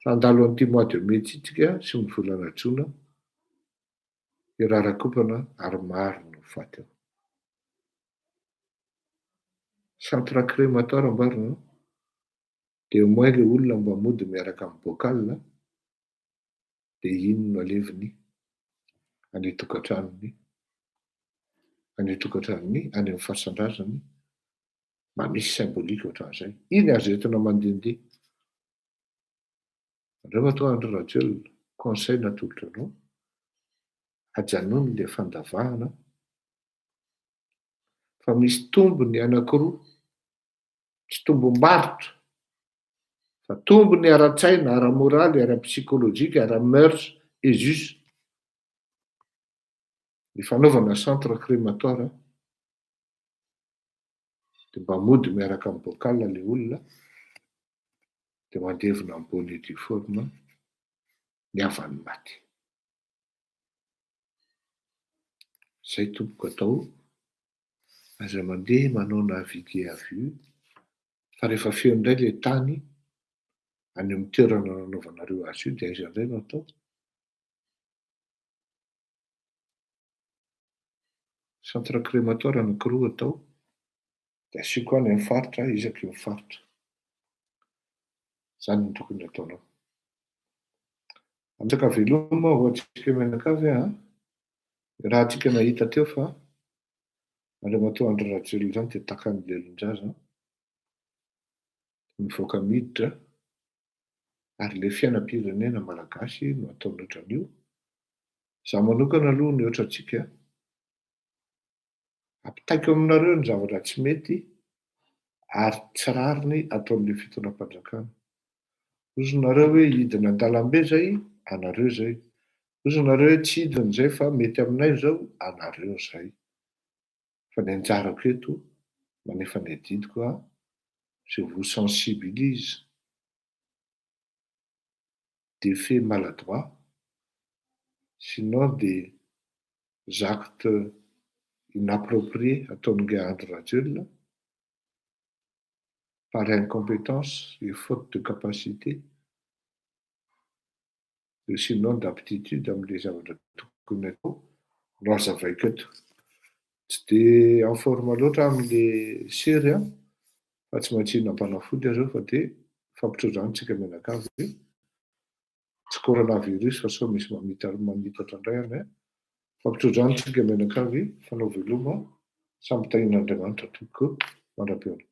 handalo an'ity mois de mai itsika sy ny volana jona irarakopana ary maro no faty ao. Centre crématoire ambarina dia au moins ilay olona mba mody miaraka amin'ny bocal dia iny no aleviny any tokantranony, any amin'ny fasan-drazany mba misy symbolika ohatran'izay. Iny azetina mandehandeha. Reo atoandro radio conseil natolotra anao, ajanony le fandavahana fa misy tombony anankiroa, tsy tombom-barotra fa tombony ara-tsaina, ara-moraly, ara-psikolojika, ara-mœurs et jus. Ny fanaovana centre crématoire dia mba mody miaraka amin'ny bocal le olona dia mandevina amin'ny bonne et due forme ny avany maty. Izay tompoko atao, aza mandeha manao naviguer à vue fa rehefa feo indray le tany any amin'ny toerana nanaovanareo azy io dia aiza indray no atao? Centre crématoire anankiroa atao dia asiako any amin'ny faritra, isaky ny faritra. Izany no tokony ataonao. Amitsaka veloma ho antsika menakavy raha antsika nahita teo fa andro matoandro radio izany dia takan'ny Lelon-Jaza mivoaka miditra ary le fiainam-pirenena malagasy no ataony ohatran'io. Izaho manokana aloha ny ohatra antsika ampitaiko aminareo ny zavatra tsy mety ary tsy rariny ataon'ilay fitonam-panjakana. Ozonareo hoe hidina an-dalambe zay, anareo zay. Ozonareo hoe tsy hidina zay fa mety aminay zao, anareo zay. Fa ny anjarako eto manefa ny adidiko je vous sensibilise des faits maladroits, sinon des actes inappropriés ataon'ilay andro radio par incompétence et faute de capacité, ou sinon d'aptitude amin'ilay zavatra tokony atao no hazavaiko eto. Tsy dia en forme loatra amin'ilay sery fa tsy maintsy hinam-panafody aho fa dia fampitrodranotsika menakavy. Tsy coronavirus fa sao misy mamitatra indray fampitrodranotsika menakavy fanao veloma, samy tahin'Andriamanitra tompoko mandrapiona.